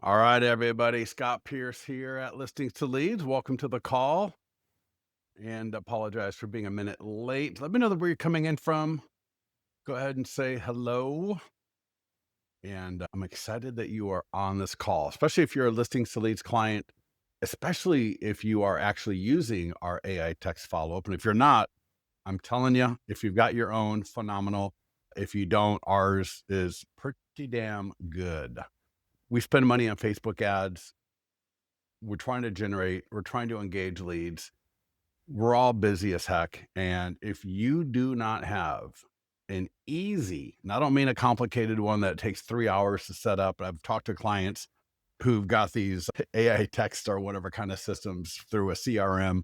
All right, everybody. Scott Pierce here at Listings to Leads. Welcome to the call and apologize for being a minute late. Let me know where you're coming in from. Go ahead and say hello. And I'm excited that you are on this call, especially if you're a Listings to Leads client, especially if you are actually using our AI text follow-up. And if you're not, I'm telling you, if you've got your own, phenomenal. If you don't, ours is pretty damn good. We spend money on Facebook ads. We're trying to engage leads. We're all busy as heck. And if you do not have an easy, and I don't mean a complicated one that takes 3 hours to set up. I've talked to clients who've got these AI text or whatever kind of systems through a CRM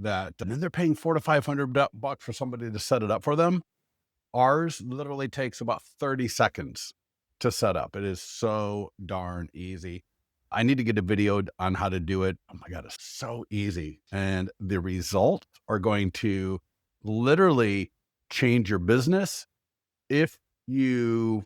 and then they're paying $400 to $500 for somebody to set it up for them. Ours literally takes about 30 seconds to set up. It is so darn easy. I need to get a video on how to do it. Oh my God, it's so easy. And the results are going to literally change your business if you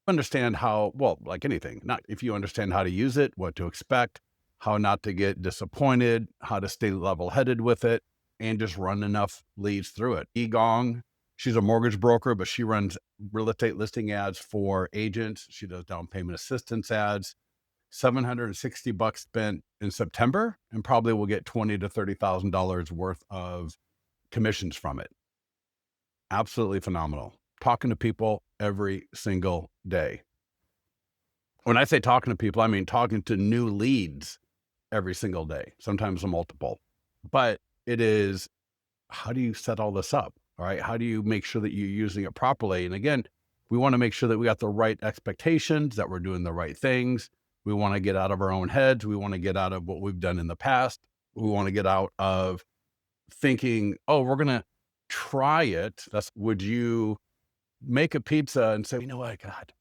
understand how, well, like anything, not if you understand how to use it, what to expect, how not to get disappointed, how to stay level-headed with it, and just run enough leads through it. Egong, she's a mortgage broker, but she runs real estate listing ads for agents. She does down payment assistance ads. $760 spent in September, and probably will get $20,000 to $30,000 worth of commissions from it. Absolutely phenomenal. Talking to people every single day. When I say talking to people, I mean talking to new leads every single day, sometimes a multiple. But it is, how do you set all this up? All right. How do you make sure that you're using it properly? And again, we want to make sure that we got the right expectations, that we're doing the right things. We want to get out of our own heads. We want to get out of what we've done in the past. We want to get out of thinking, oh, we're going to try it. Would you make a pizza and say, you know what, God,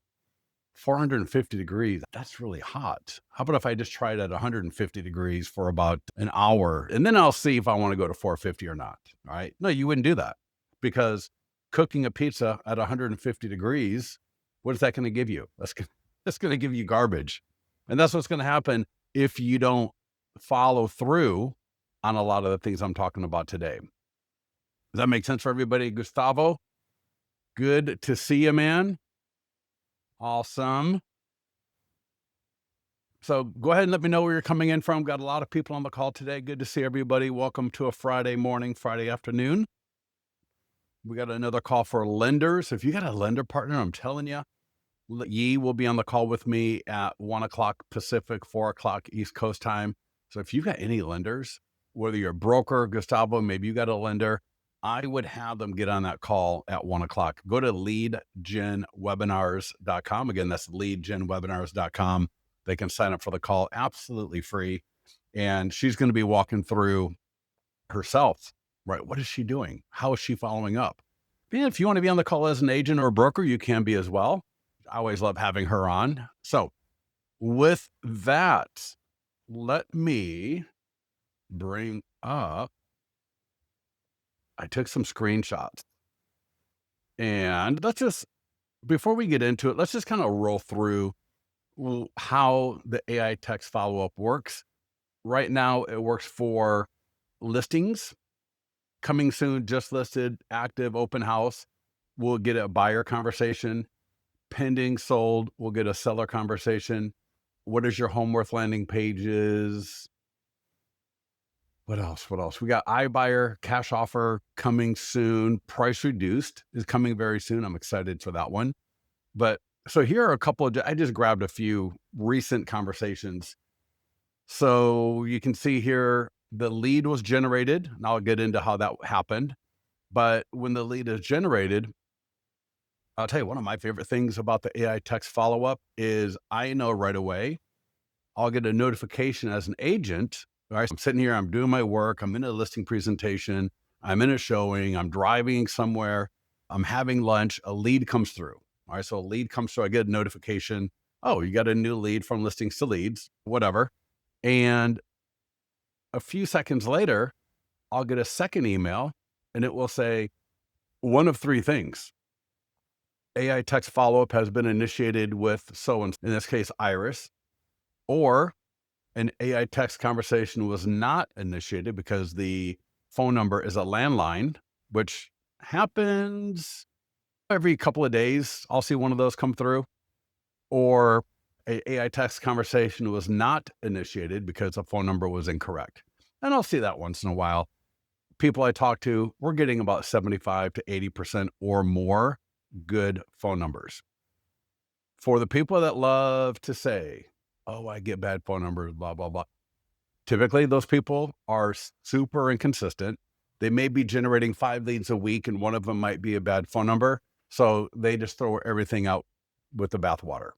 450 degrees, that's really hot. How about if I just try it at 150 degrees for about an hour, and then I'll see if I want to go to 450 or not. All right. No, you wouldn't do that, because cooking a pizza at 150 degrees, what is that going to give you? That's going to give you garbage. And that's what's going to happen if you don't follow through on a lot of the things I'm talking about today. Does that make sense for everybody? Gustavo, good to see you, man. Awesome. So go ahead and let me know where you're coming in from. Got a lot of people on the call today. Good to see everybody. Welcome to a Friday morning, Friday afternoon. We got another call for lenders. If you got a lender partner, I'm telling you, Yi will be on the call with me at 1 o'clock Pacific, 4 o'clock East Coast time. So if you've got any lenders, whether you're a broker, Gustavo, maybe you got a lender, I would have them get on that call at 1 o'clock. Go to leadgenwebinars.com. Again, that's leadgenwebinars.com. They can sign up for the call absolutely free. And she's going to be walking through herself, right? What is she doing? How is she following up? And if you want to be on the call as an agent or a broker, you can be as well. I always love having her on. So with that, let me bring up, I took some screenshots, and before we get into it, let's just kind of roll through how the AI text follow-up works. Right now, it works for listings, coming soon, just listed, active, open house. We'll get a buyer conversation. Pending, sold, we'll get a seller conversation. What is your home worth landing pages? What else? We got iBuyer, cash offer coming soon. Price reduced is coming very soon. I'm excited for that one. But so here are I just grabbed a few recent conversations. So you can see here, the lead was generated, and I'll get into how that happened. But when the lead is generated, I'll tell you, one of my favorite things about the AI text follow-up is I know right away, I'll get a notification as an agent. Right? I'm sitting here, I'm doing my work, I'm in a listing presentation, I'm in a showing, I'm driving somewhere, I'm having lunch, a lead comes through. All right, so a lead comes through, I get a notification. Oh, you got a new lead from Listings to Leads, whatever. And a few seconds later, I'll get a second email, and it will say, one of three things. AI text follow-up has been initiated with so and in this case, Iris, or an AI text conversation was not initiated because the phone number is a landline, which happens every couple of days. I'll see one of those come through. Or a AI text conversation was not initiated because the phone number was incorrect. And I'll see that once in a while. People I talk to, we're getting about 75 to 80% or more good phone numbers. For the people that love to say, oh, I get bad phone numbers, blah, blah, blah. Typically, those people are super inconsistent. They may be generating 5 leads a week, and one of them might be a bad phone number. So they just throw everything out with the bathwater.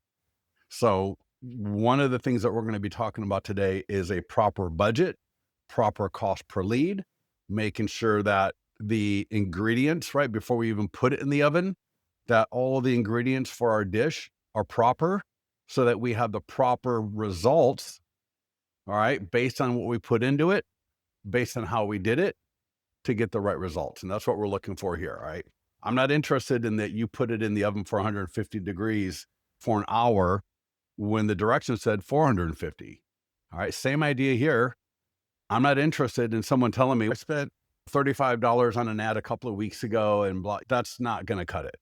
So one of the things that we're going to be talking about today is a proper budget, proper cost per lead, making sure that the ingredients, right, before we even put it in the oven, that all of the ingredients for our dish are proper so that we have the proper results, all right, based on what we put into it, based on how we did it to get the right results. And that's what we're looking for here, all right? I'm not interested in that you put it in the oven for 150 degrees for an hour when the direction said 450. All right, same idea here. I'm not interested in someone telling me I spent $35 on an ad a couple of weeks ago and blah. That's not going to cut it.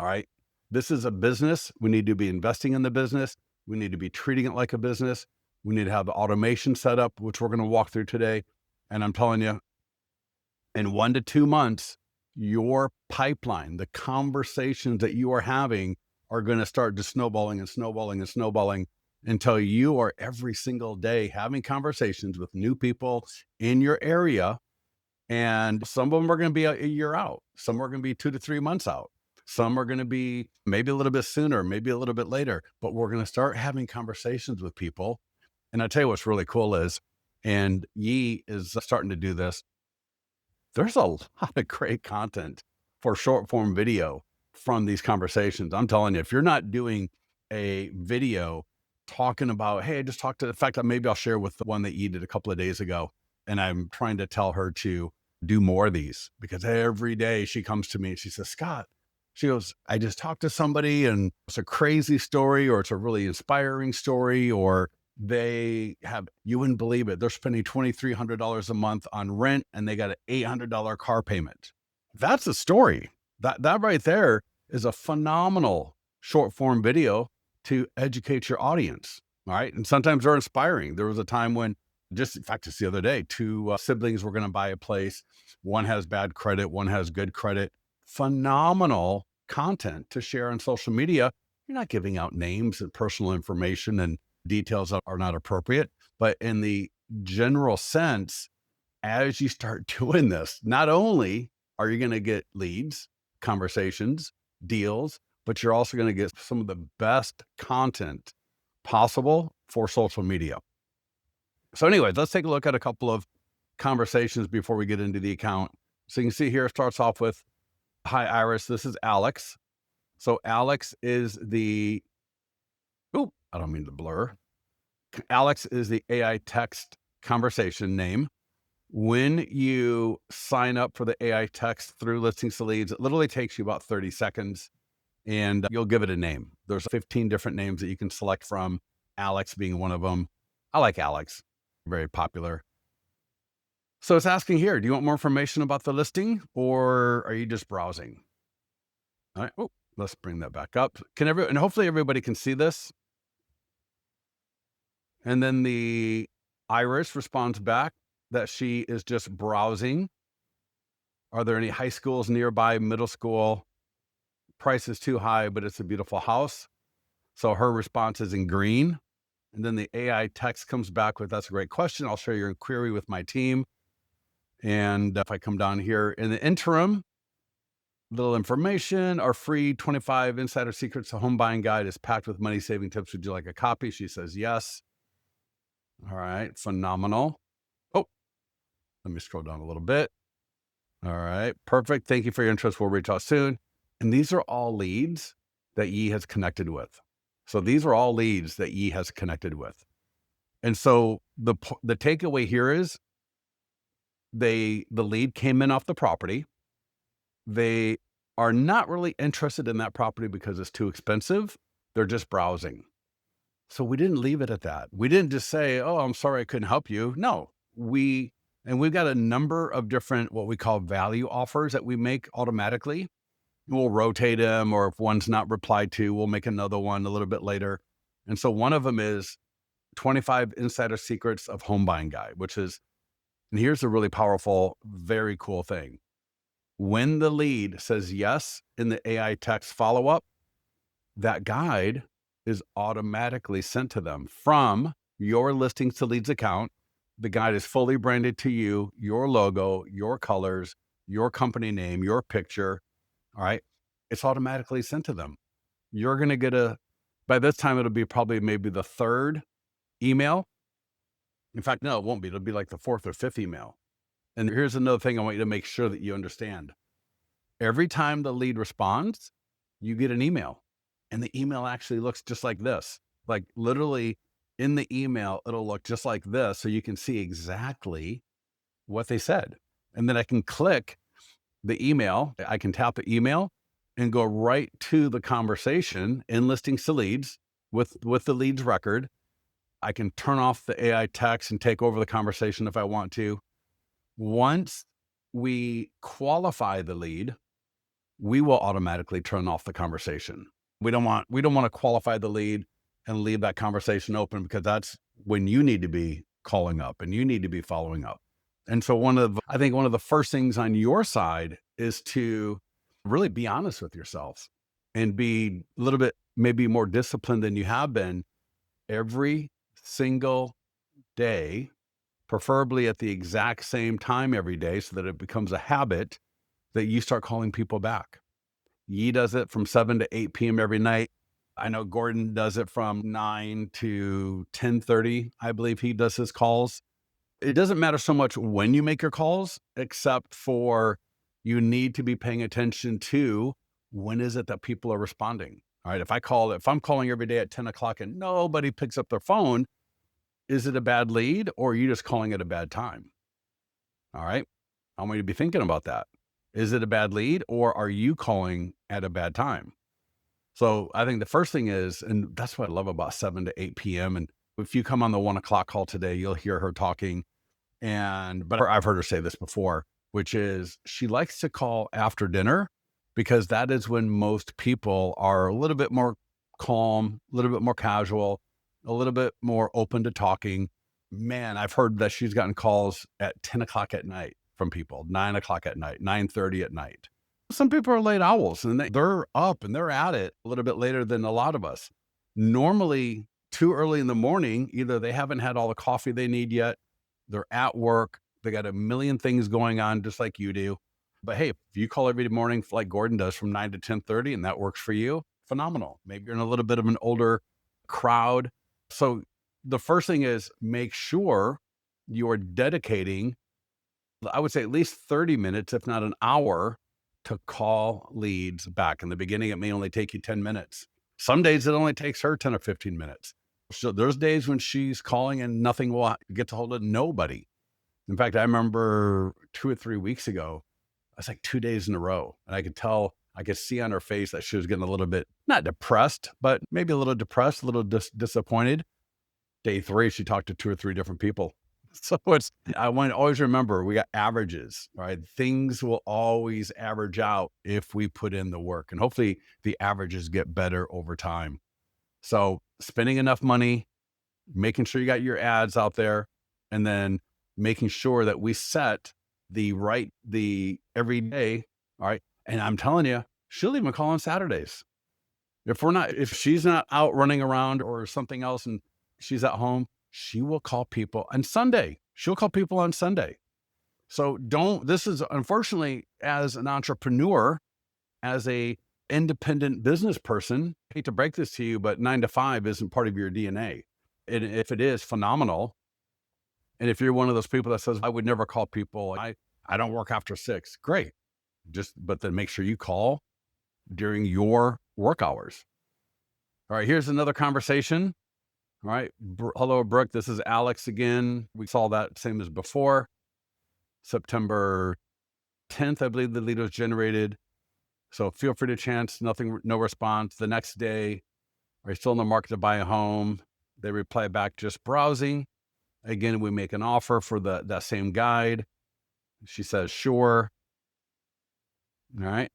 All right. This is a business. We need to be investing in the business. We need to be treating it like a business. We need to have the automation set up, which we're going to walk through today. And I'm telling you, in 1 to 2 months, your pipeline, the conversations that you are having are going to start just snowballing and snowballing and snowballing until you are every single day having conversations with new people in your area. And some of them are going to be a year out. Some are going to be 2 to 3 months out. Some are going to be maybe a little bit sooner, maybe a little bit later, but we're going to start having conversations with people. And I tell you what's really cool is, and Yi is starting to do this, there's a lot of great content for short form video from these conversations. I'm telling you, if you're not doing a video talking about, hey, I just talked to, in fact, maybe I'll share with the one that you did a couple of days ago. And I'm trying to tell her to do more of these because every day she comes to me and she says, Scott, she goes, I just talked to somebody and it's a crazy story or it's a really inspiring story, or they have, you wouldn't believe it, they're spending $2,300 a month on rent and they got an $800 car payment. That's a story. That right there is a phenomenal short form video to educate your audience. All right. And sometimes they're inspiring. There was a time when, just in fact, just the other day, two siblings were going to buy a place. One has bad credit, one has good credit. Phenomenal content to share on social media. You're not giving out names and personal information and details that are not appropriate. But in the general sense, as you start doing this, not only are you going to get leads, conversations, deals, but you're also going to get some of the best content possible for social media. So anyways, let's take a look at a couple of conversations before we get into the account. So you can see here, it starts off with, hi, Iris, this is Alex. So Alex is the, I don't mean to blur. Alex is the AI text conversation name. When you sign up for the AI text through Listings to Leads, it literally takes you about 30 seconds and you'll give it a name. There's 15 different names that you can select from, Alex being one of them. I like Alex, very popular. So it's asking here, do you want more information about the listing or are you just browsing? All right. Oh, let's bring that back up. And hopefully everybody can see this. And then the Iris responds back that she is just browsing. Are there any high schools nearby, middle school? Price is too high, but it's a beautiful house. So her response is in green. And then the AI text comes back with, that's a great question. I'll share your inquiry with my team. And if I come down here in the interim, little information, our free 25 Insider Secrets to Home Buying Guide is packed with money saving tips. Would you like a copy? She says yes. All right, phenomenal. Oh, let me scroll down a little bit. All right, perfect. Thank you for your interest. We'll reach out soon. And these are all leads that Yi has connected with. So these are all leads that Yi has connected with. And so the takeaway here is the lead came in off the property. They are not really interested in that property because it's too expensive. They're just browsing. So we didn't leave it at that. We didn't just say, "Oh, I'm sorry I couldn't help you." No, we've got a number of different what we call value offers that we make automatically. We'll rotate them, or if one's not replied to, we'll make another one a little bit later. And so one of them is 25 insider secrets of home buying guide, which is, and here's a really powerful, very cool thing. When the lead says yes in the AI text follow up, that guide is automatically sent to them from your listings to leads account. The guide is fully branded to you, your logo, your colors, your company name, your picture. All right. It's automatically sent to them. You're going to get by this time, it'll be probably maybe the third email. In fact, no, it won't be. It'll be like the fourth or fifth email. And here's another thing I want you to make sure that you understand. Every time the lead responds, you get an email. And the email actually looks just like this. Like literally in the email, it'll look just like this. So you can see exactly what they said. And then I can click the email, I can tap the email and go right to the conversation in listings to leads with the leads record. I can turn off the AI text and take over the conversation if I want to. Once we qualify the lead, we will automatically turn off the conversation. We don't want to qualify the lead and leave that conversation open, because that's when you need to be calling up and you need to be following up. And so I think one of the first things on your side is to really be honest with yourself and be a little bit maybe more disciplined than you have been every single day, preferably at the exact same time every day, so that it becomes a habit that you start calling people back. Yi does it from 7 to 8 p.m. every night. I know Gordon does it from 9 to 10:30. I believe he does his calls. It doesn't matter so much when you make your calls, except for you need to be paying attention to when is it that people are responding. All right. If I'm calling every day at 10 o'clock and nobody picks up their phone, is it a bad lead, or are you just calling it a bad time? All right. I want you to be thinking about that. Is it a bad lead, or are you calling at a bad time? So I think the first thing is, and that's what I love about 7 to 8 p.m. And if you come on the 1 o'clock call today, you'll hear her talking. But I've heard her say this before, which is she likes to call after dinner, because that is when most people are a little bit more calm, a little bit more casual, a little bit more open to talking. Man, I've heard that she's gotten calls at 10 o'clock at night from people, 9 o'clock at night, 9:30 at night. Some people are late owls and they're up and they're at it a little bit later than a lot of us. Normally, too early in the morning, either they haven't had all the coffee they need yet, they're at work, they got a million things going on just like you do. But hey, if you call every morning like Gordon does from 9 to 10:30 and that works for you, phenomenal. Maybe you're in a little bit of an older crowd. So the first thing is make sure you're dedicating, I would say, at least 30 minutes, if not an hour, to call leads back. In the beginning, it may only take you 10 minutes. Some days it only takes her 10 or 15 minutes. So there's days when she's calling and nothing will get to hold of nobody. In fact, I remember 2 or 3 weeks ago, I was like 2 days in a row, and I could see on her face that she was getting a little bit, not depressed, but maybe a little depressed, a little disappointed. Day 3, she talked to 2 or 3 different people. So I want to always remember, we got averages, right? Things will always average out if we put in the work, and hopefully the averages get better over time. So spending enough money, making sure you got your ads out there, and then making sure that we set the every day. All right. And I'm telling you, she'll even call on Saturdays. If she's not out running around or something else and she's at home, she will call people on Sunday. She'll call people on Sunday. So this is, unfortunately, as an entrepreneur, as a independent business person, I hate to break this to you, but 9 to 5 isn't part of your DNA. And if it is, phenomenal. And if you're one of those people that says, I would never call people, I don't work after 6, great. But then make sure you call during your work hours. All right, here's another conversation. All right. Hello, Brooke. This is Alex again. We saw that same as before. September 10th, I believe the lead was generated. So feel free to chance, nothing, no response. The next day, are you still in the market to buy a home? They reply back, just browsing. Again, we make an offer for that same guide. She says, sure. All right.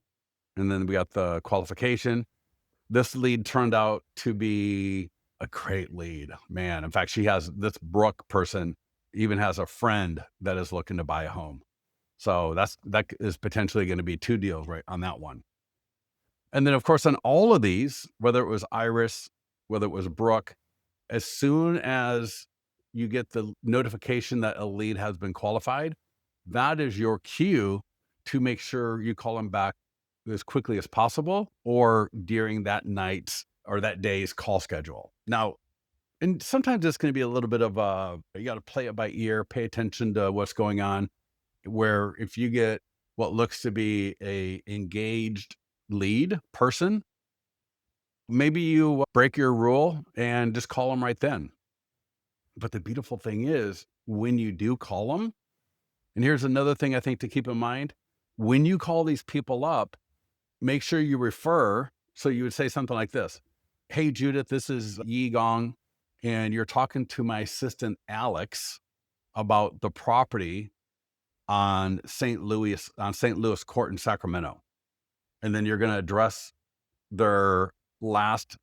And then we got the qualification. This lead turned out to be a great lead, man. In fact, this Brooke person even has a friend that is looking to buy a home. So that is potentially going to be 2 deals right on that one. And then of course, on all of these, whether it was Iris, whether it was Brooke, as soon as you get the notification that a lead has been qualified, that is your cue to make sure you call them back as quickly as possible or during that night's or that day's call schedule. Now, and sometimes it's going to be a little bit of you got to play it by ear, pay attention to what's going on. Where if you get what looks to be a engaged lead person, maybe you break your rule and just call them right then. But the beautiful thing is when you do call them, and here's another thing I think to keep in mind, when you call these people up, make sure you refer. So you would say something like this: hey, Judith, this is Yi Gong, and you're talking to my assistant, Alex, about the property on St. Louis Court in Sacramento. And then you're going to address their last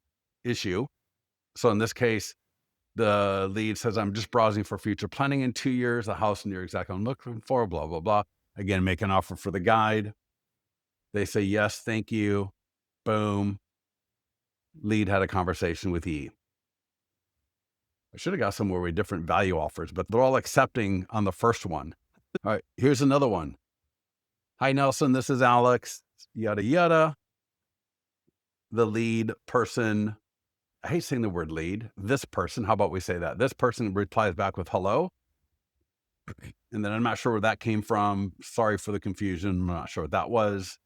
issue. So in this case, the lead says, I'm just browsing for future planning in 2 years, a house near exactly what I'm looking for, blah, blah, blah. Again, make an offer for the guide. They say, yes, thank you. Boom. Lead had a conversation with E. I should have got somewhere with different value offers, but they're all accepting on the first one. All right, here's another one. Hi, Nelson, this is Alex, yada, yada. The lead person, I hate saying the word lead, this person, how about we say that? This person replies back with hello. And then I'm not sure where that came from. Sorry for the confusion. I'm not sure what that was.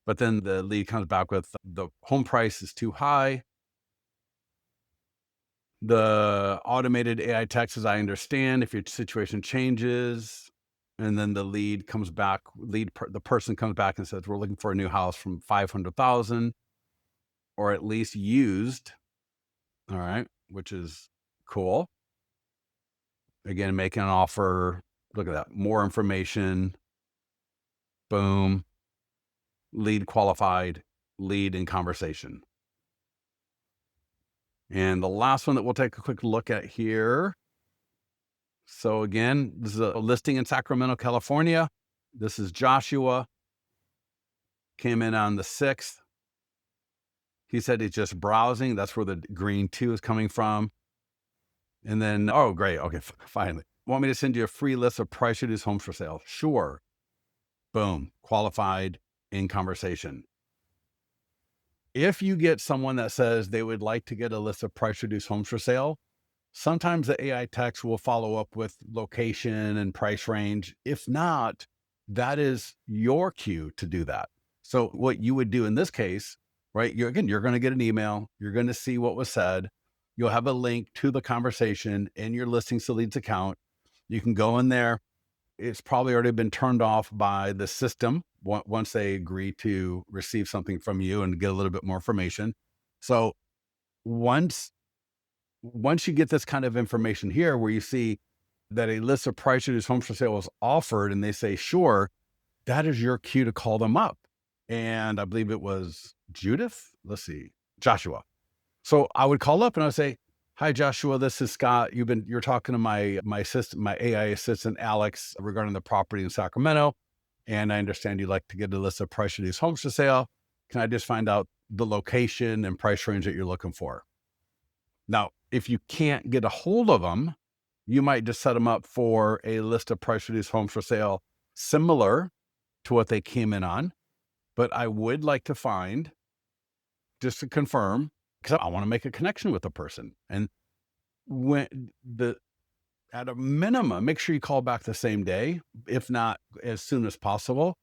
But then the lead comes back with the home price is too high. The automated AI text says, I understand if your situation changes. And then the lead comes back, the person comes back and says, we're looking for a new house from 500,000 or at least used. All right. Which is cool. Again, making an offer. Look at that. More information. Boom. Lead qualified, lead in conversation. And the last one that we'll take a quick look at here. So again, this is a listing in Sacramento, California. This is Joshua. Came in on the 6th. He said he's just browsing. That's where the green 2 is coming from. And then, oh, great. Okay, finally. Want me to send you a free list of price reduced homes for sale? Sure. Boom. Qualified, in conversation. If you get someone that says they would like to get a list of price reduced homes for sale, sometimes the AI text will follow up with location and price range. If not, that is your cue to do that. So what you would do in this case, right? You're going to get an email. You're going to see what was said. You'll have a link to the conversation in your Listings to Leads account. You can go in there. It's probably already been turned off by the system once they agree to receive something from you and get a little bit more information. So once you get this kind of information here, where you see that a list of price reduced homes for sale was offered and they say, sure, that is your cue to call them up. And I believe it was Judith. Let's see, Joshua. So I would call up and I would say, hi, Joshua, this is Scott. You're talking to my assistant, my AI assistant, Alex, regarding the property in Sacramento. And I understand you'd like to get a list of price reduced homes for sale. Can I just find out the location and price range that you're looking for? Now, if you can't get a hold of them, you might just set them up for a list of price reduced homes for sale, similar to what they came in on. But I would like to find, just to confirm, because I want to make a connection with the person. And at a minimum, make sure you call back the same day, if not as soon as possible.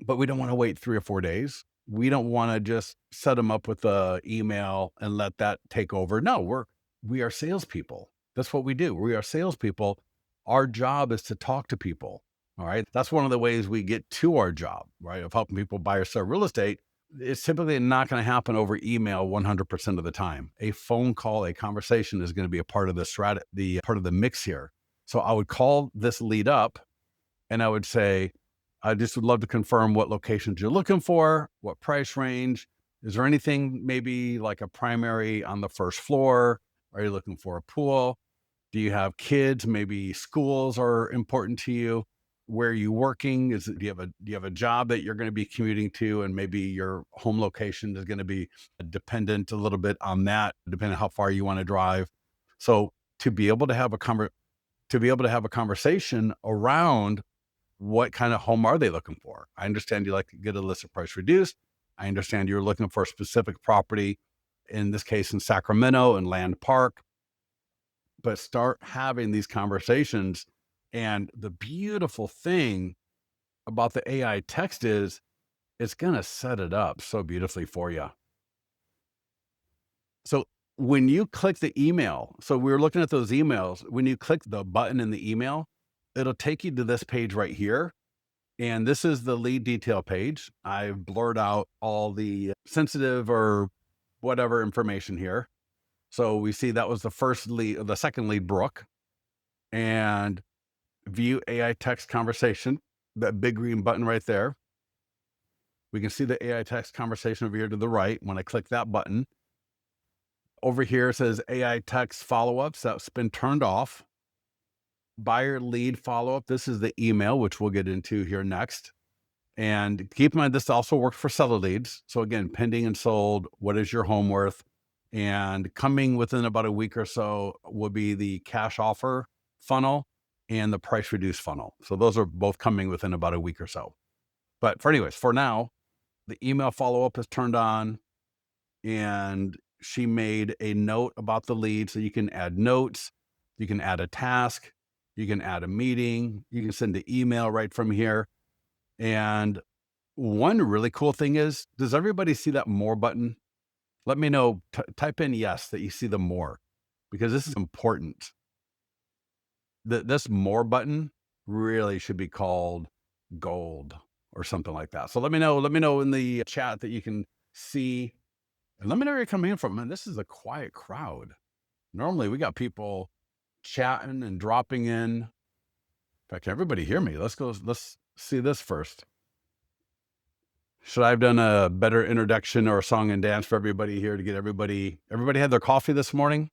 But we don't want to wait 3 or 4 days. We don't want to just set them up with a email and let that take over. No, we are salespeople. That's what we do. We are salespeople. Our job is to talk to people. All right. That's one of the ways we get to our job, right? Of helping people buy or sell real estate. It's typically not going to happen over email 100% of the time. A phone call, a conversation is going to be a part of the the part of the mix here. So I would call this lead up and I would say, I just would love to confirm what locations you're looking for, what price range. Is there anything maybe like a primary on the first floor? Are you looking for a pool? Do you have kids? Maybe schools are important to you. Where are you working? Do you have a job that you're going to be commuting to, and maybe your home location is going to be dependent a little bit on that, depending on how far you want to drive. So to be able to have a conversation around what kind of home are they looking for? I understand you like to get a listed price reduced. I understand you're looking for a specific property, in this case in Sacramento and Land Park, but start having these conversations. And the beautiful thing about the AI text is it's going to set it up so beautifully for you. So when you click the email, so we were looking at those emails, when you click the button in the email, it'll take you to this page right here. And this is the lead detail page. I've blurred out all the sensitive or whatever information here. So we see that was the first lead, the second lead, Brooke, and view AI text conversation, that big green button right there. We can see the AI text conversation over here to the right. When I click that button, over here it says AI text follow-ups. That's been turned off. Buyer lead follow-up. This is the email, which we'll get into here next. And keep in mind, this also works for seller leads. So again, pending and sold, what is your home worth? And coming within about a week or so will be the cash offer funnel and the price reduced funnel. So those are both coming within about a week or so. But for now, the email follow-up is turned on, and she made a note about the lead. So you can add notes, you can add a task, you can add a meeting, you can send an email right from here. And one really cool thing is, does everybody see that more button? Let me know, type in yes that you see the more, because this is important. This more button really should be called gold or something like that. So let me know in the chat that you can see, and let me know where you're coming in from. Man, this is a quiet crowd. Normally we got people chatting and dropping in. In fact, can everybody hear me? Let's see this first. Should I have done a better introduction or a song and dance for everybody here to get everybody had their coffee this morning?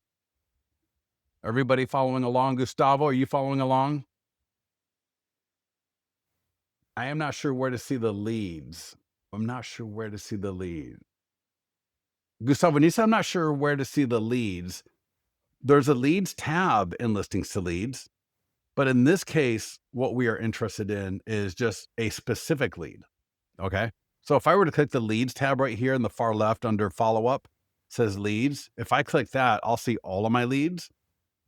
Everybody following along? Gustavo, are you following along? I am not sure where to see the leads. I'm not sure where to see the lead. Gustavo, when you say I'm not sure where to see the leads, there's a leads tab in listings to leads. But in this case, what we are interested in is just a specific lead. Okay. So if I were to click the leads tab right here in the far left under follow up, says leads. If I click that, I'll see all of my leads.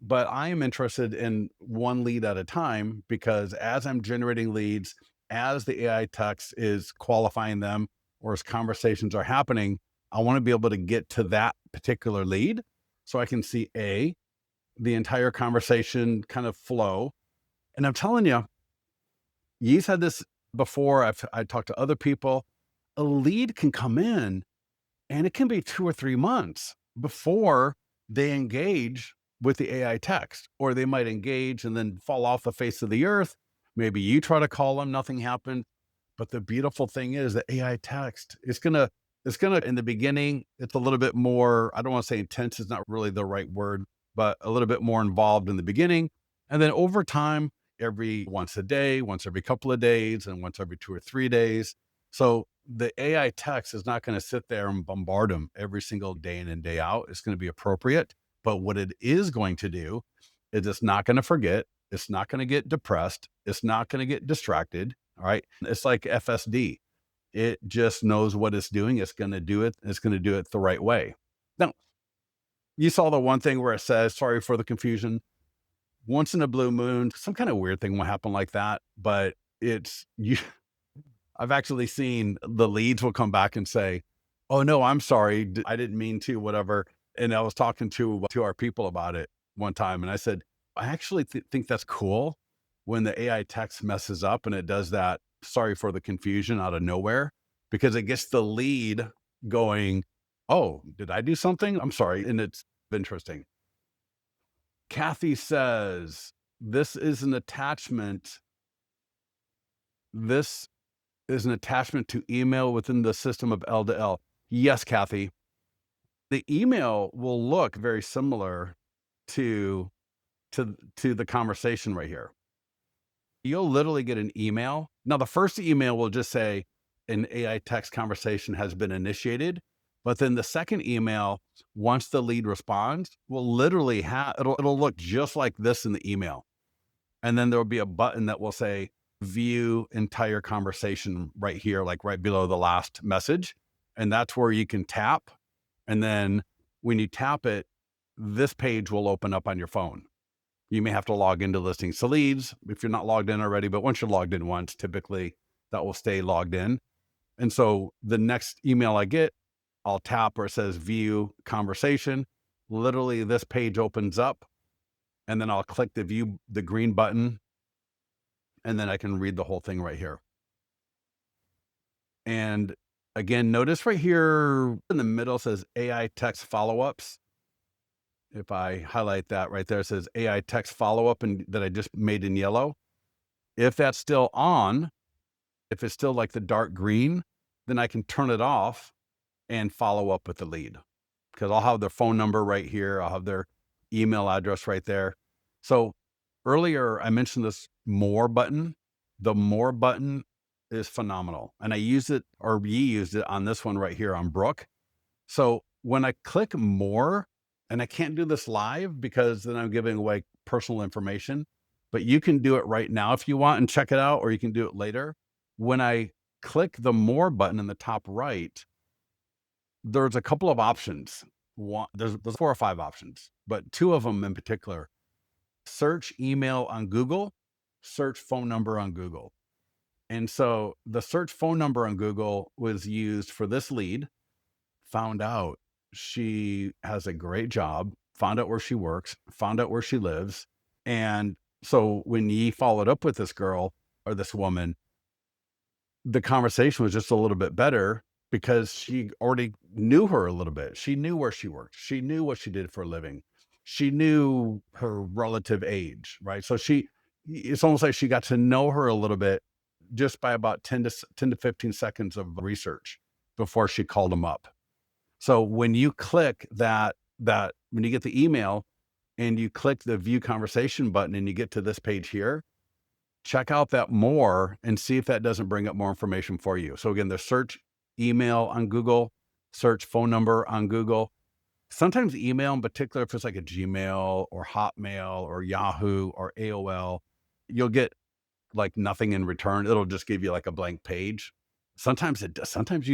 But I am interested in one lead at a time, because as I'm generating leads, as the AI text is qualifying them, or as conversations are happening, I want to be able to get to that particular lead so I can see the entire conversation kind of flow. And I'm telling you, you've had this before. I talked to other people. A lead can come in and it can be 2 or 3 months before they engage with the AI text, or they might engage and then fall off the face of the earth. Maybe you try to call them, nothing happened. But the beautiful thing is the AI text, it's gonna in the beginning, it's a little bit more, I don't want to say intense, is not really the right word, but a little bit more involved in the beginning. And then over time, every once a day, once every couple of days, and once every 2 or 3 days. So the AI text is not going to sit there and bombard them every single day in and day out. It's going to be appropriate. But what it is going to do is it's not going to forget. It's not going to get depressed. It's not going to get distracted. All right. It's like FSD. It just knows what it's doing. It's going to do it. It's going to do it the right way. Now, you saw the one thing where it says, sorry for the confusion. Once in a blue moon, some kind of weird thing will happen like that. But it's you. I've actually seen the leads will come back and say, "Oh no, I'm sorry. I didn't mean to, whatever." And I was talking to our people about it one time, and I said, "I actually think that's cool, when the AI text messes up and it does that, sorry for the confusion, out of nowhere, because it gets the lead going, oh, did I do something? I'm sorry. And it's interesting. Kathy says, this is an attachment. This is an attachment to email within the system of L to L. Yes, Kathy. The email will look very similar to to the conversation right here. You'll literally get an email. Now, the first email will just say an AI text conversation has been initiated. But then the second email, once the lead responds, will literally have it'll look just like this in the email. And then there'll be a button that will say view entire conversation right here, like right below the last message. And that's where you can tap. And then when you tap it, this page will open up on your phone. You may have to log into Listings to Leads if you're not logged in already, but once you're logged in once, typically that will stay logged in. And so the next email I get, I'll tap where it says view conversation. Literally, this page opens up, and then I'll click the green button, and then I can read the whole thing right here. And again, notice right here in the middle says AI text follow-ups. If I highlight that right there, it says AI text follow-up and that I just made in yellow. If that's still on, if it's still like the dark green, then I can turn it off and follow up with the lead, because I'll have their phone number right here. I'll have their email address right there. So earlier I mentioned this more button. The more button is phenomenal. And I use it, or we used it on this one right here on Brooke. So when I click more, and I can't do this live because then I'm giving away personal information, but you can do it right now if you want and check it out, or you can do it later. When I click the more button in the top right, there's a couple of options. There's 4 or 5 options, but 2 of them in particular. Search email on Google, search phone number on Google. And so the search phone number on Google was used for this lead. Found out she has a great job, found out where she works, found out where she lives. And so when ye followed up with this girl or this woman, the conversation was just a little bit better because she already knew her a little bit. She knew where she worked. She knew what she did for a living. She knew her relative age, right? So it's almost like she got to know her a little bit just by about 10 to 15 seconds of research before she called them up. So when you click that when you get the email and you click the view conversation button and you get to this page here, check out that more and see if that doesn't bring up more information for you. So again, the search email on Google, search phone number on Google. Sometimes email in particular, if it's like a Gmail or Hotmail or Yahoo or AOL, you'll get like nothing in return. It'll just give you like a blank page. Sometimes it does. Sometimes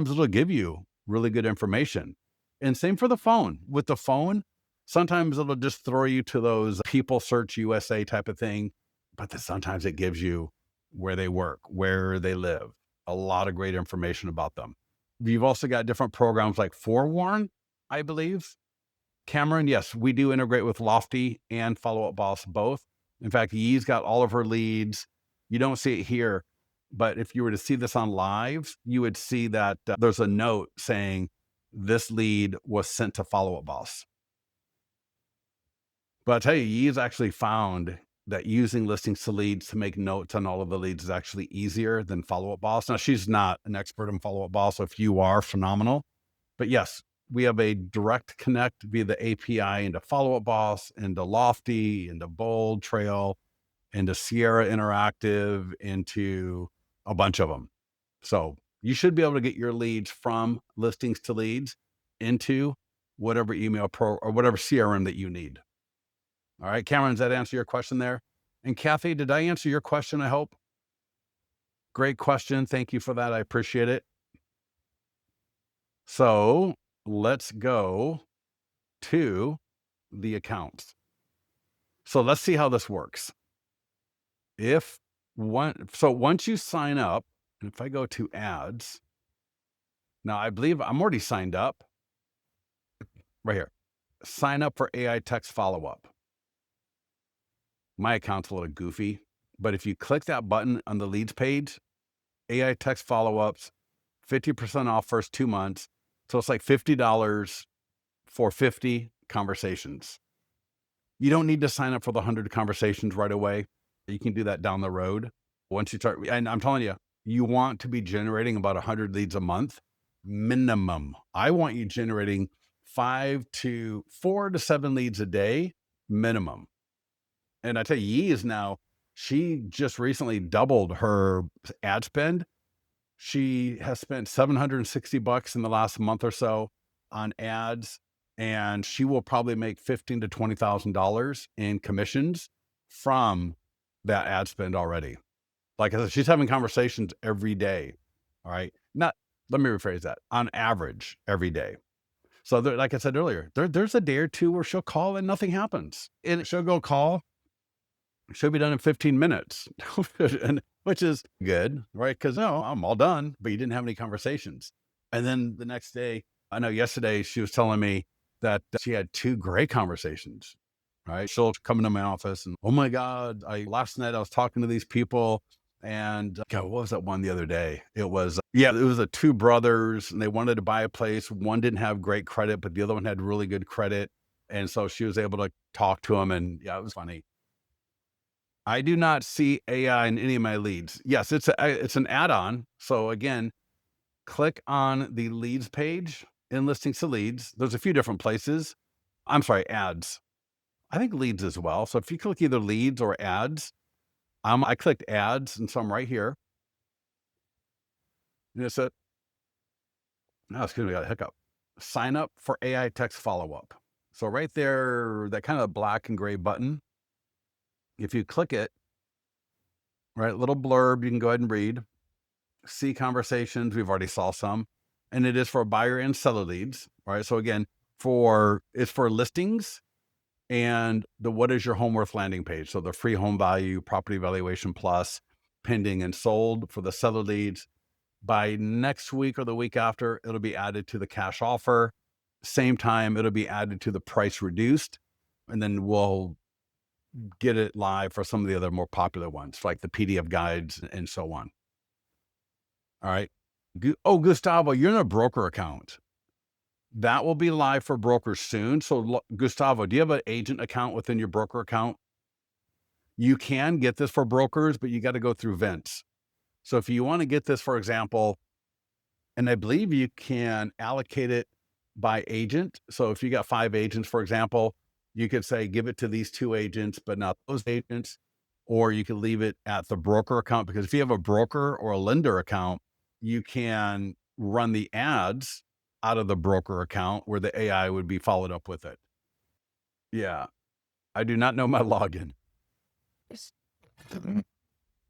it'll give you really good information. And same for the phone. With the phone, sometimes it'll just throw you to those people search USA type of thing. But then sometimes it gives you where they work, where they live, a lot of great information about them. You've also got different programs like Forewarn, I believe. Cameron, yes, we do integrate with Lofty and Follow Up Boss both. In fact, Yee's got all of her leads. You don't see it here, but if you were to see this on live, you would see that there's a note saying this lead was sent to Follow Up Boss. But I tell you, Yee's actually found that using Listings to Leads to make notes on all of the leads is actually easier than Follow Up Boss. Now, she's not an expert in Follow Up Boss, so if you are, phenomenal. But yes, we have a direct connect via the API into Follow Up Boss, into Lofty, into Bold Trail, into Sierra Interactive, into a bunch of them. So you should be able to get your leads from Listings to Leads into whatever email pro or whatever CRM that you need. All right, Cameron, does that answer your question there? And Kathy, did I answer your question? I hope. Great question. Thank you for that. I appreciate it. So let's go to the accounts. So let's see how this works. Once you sign up, and if I go to ads, now I believe I'm already signed up right here. Sign up for AI text follow-up. My account's a little goofy, but if you click that button on the leads page, AI text follow-ups, 50% off first 2 months. So it's like $50 for 50 conversations. You don't need to sign up for the 100 conversations right away. You can do that down the road. Once you start, and I'm telling you, you want to be generating about 100 leads a month minimum. I want you generating 4 to 7 leads a day minimum. And I tell you, Yi is now, she just recently doubled her ad spend. She has spent $760 in the last month or so on ads, and she will probably make $15,000 to $20,000 in commissions from that ad spend already. Like I said, she's having conversations every day. All right. Not, let me rephrase that, on average every day. So there, like I said earlier, there's a day or two where she'll call and nothing happens. And she'll go call, she'll be done in 15 minutes, and, which is good, right? Because no, I'm all done, but you didn't have any conversations. And then the next day, I know yesterday she was telling me that she had 2 great conversations, right? She'll come into my office and, oh my God, last night I was talking to these people, and God, what was that one the other day? It was, yeah, it was the 2 brothers, and they wanted to buy a place. One didn't have great credit, but the other one had really good credit. And so she was able to talk to him, and yeah, it was funny. I do not see AI in any of my leads. Yes, it's an add-on. So again, click on the leads page in listings to leads. There's a few different places. I'm sorry, ads. I think leads as well. So if you click either leads or ads, I clicked ads, and so I'm right here. And it said, no, excuse me, I got a hiccup. Sign up for AI text follow-up. So right there, that kind of black and gray button, if you click it, right, little blurb, you can go ahead and read. See conversations, we've already saw some, and it is for buyer and seller leads, right? So again, it's for listings and the what is your home worth landing page. So the free home value, property valuation plus, pending and sold for the seller leads. By next week or the week after, it'll be added to the cash offer. Same time, it'll be added to the price reduced, and then we'll get it live for some of the other more popular ones, like the PDF guides and so on. All right. Oh, Gustavo, you're in a broker account. That will be live for brokers soon. So, Gustavo, do you have an agent account within your broker account? You can get this for brokers, but you got to go through Vince. So, if you want to get this, for example, and I believe you can allocate it by agent. So, if you got 5 agents, for example, you could say, give it to these 2 agents, but not those agents. Or you could leave it at the broker account, because if you have a broker or a lender account, you can run the ads out of the broker account where the AI would be followed up with it. Yeah. I do not know my login.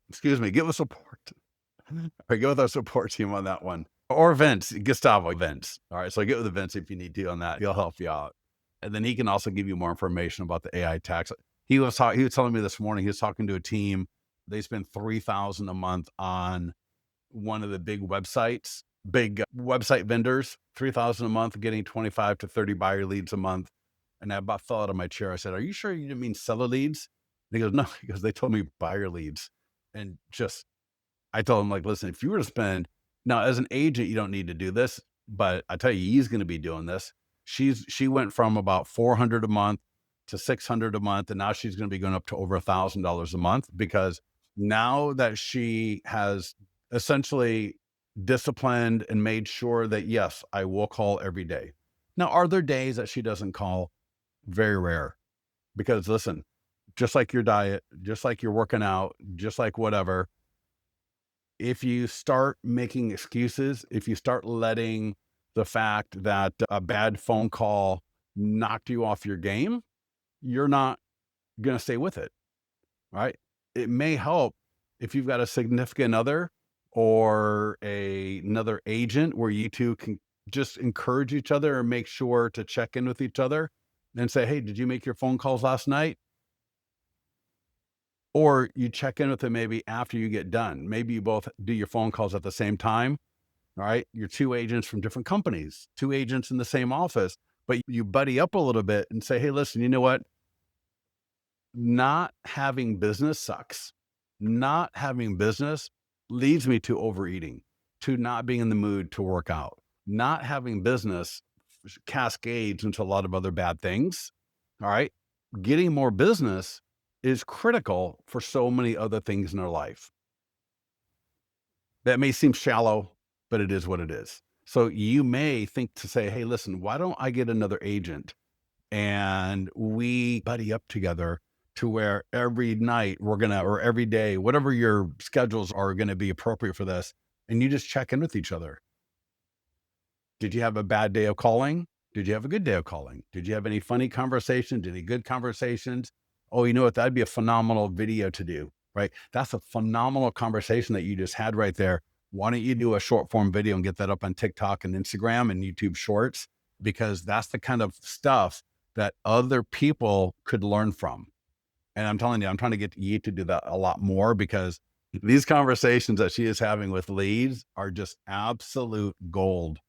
Excuse me. Get with support. Or get with our support team on that one. Or Vince, Gustavo Vince. All right. So get with Vince if you need to on that. He'll help you out. And then he can also give you more information about the AI tax. He was telling me this morning, he was talking to a team. They spend $3,000 a month on one of the big website vendors, $3,000 a month, getting 25 to 30 buyer leads a month. And I about fell out of my chair. I said, "Are you sure you didn't mean seller leads?" And he goes, "No," because they told me buyer leads. And I told him, like, listen, if you were to spend, now as an agent, you don't need to do this, but I tell you, he's going to be doing this. She went from about 400 a month to 600 a month, and now she's going to be going up to over $1,000 a month, because now that she has essentially disciplined and made sure that, yes, I will call every day. Now, are there days that she doesn't call? Very rare. Because listen, just like your diet, just like you're working out, just like whatever, if you start making excuses, if you start letting the fact that a bad phone call knocked you off your game, you're not going to stay with it, right? It may help if you've got a significant other or another agent where you two can just encourage each other and make sure to check in with each other and say, "Hey, did you make your phone calls last night?" Or you check in with them maybe after you get done. Maybe you both do your phone calls at the same time. All right. You're 2 agents from different companies, 2 agents in the same office, but you buddy up a little bit and say, "Hey, listen, you know what? Not having business sucks. Not having business leads me to overeating, to not being in the mood to work out. Not having business cascades into a lot of other bad things. All right. Getting more business is critical for so many other things in our life. That may seem shallow, but it is what it is. So you may think to say, hey, listen, why don't I get another agent and we buddy up together to where every night we're gonna, or every day, whatever your schedules are gonna be appropriate for this, and you just check in with each other. Did you have a bad day of calling? Did you have a good day of calling? Did you have any funny conversations? Any good conversations? Oh, you know what? That'd be a phenomenal video to do, right? That's a phenomenal conversation that you just had right there. Why don't you do a short form video and get that up on TikTok and Instagram and YouTube Shorts? Because that's the kind of stuff that other people could learn from. And I'm telling you, I'm trying to get you to do that a lot more because these conversations that she is having with leads are just absolute gold.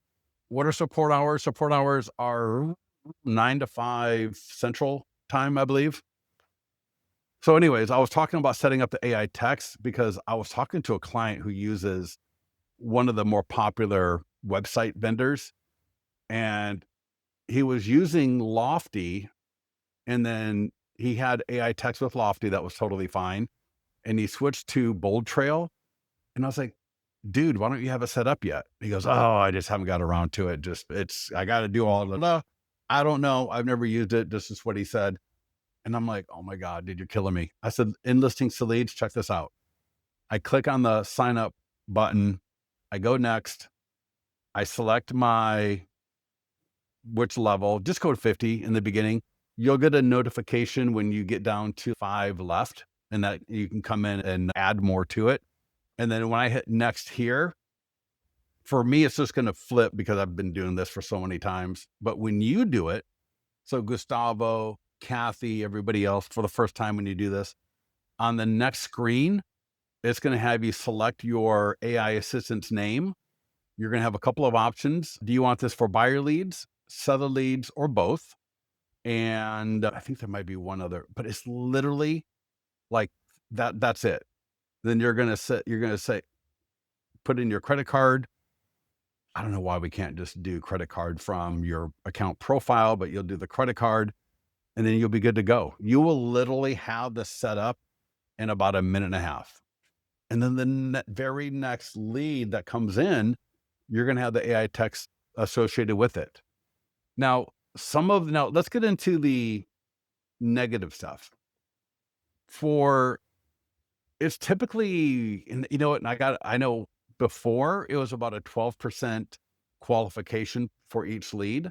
What are support hours? Support hours are 9 to 5 Central Time, I believe. So, anyways, I was talking about setting up the AI text because I was talking to a client who uses one of the more popular website vendors, and he was using Lofty, and then he had AI text with Lofty that was totally fine, and he switched to Bold Trail, and I was like, dude, why don't you have it set up yet? He goes, oh, I just haven't got around to it. Just I got to do all of it. I don't know. I've never used it. This is what he said. And I'm like, oh my God, dude, you're killing me. I said, in listings to leads, check this out. I click on the sign up button. I go next. I select my which level, just code 50 in the beginning. You'll get a notification when you get down to 5 left and that you can come in and add more to it. And then when I hit next here, for me, it's just going to flip because I've been doing this for so many times. But when you do it, so Gustavo, Kathy, everybody else, for the first time when you do this, on the next screen, it's going to have you select your AI assistant's name. You're going to have a couple of options. Do you want this for buyer leads, seller leads, or both? And I think there might be one other, but it's literally like that. That's it. Then you're going to say, put in your credit card. I don't know why we can't just do credit card from your account profile, but you'll do the credit card and then you'll be good to go. You will literally have this set up in about a minute and a half. And then the very next lead that comes in, you're going to have the AI text associated with it. Now, now let's get into the negative stuff. For it's typically, and you know what, and I know before it was about a 12% qualification for each lead.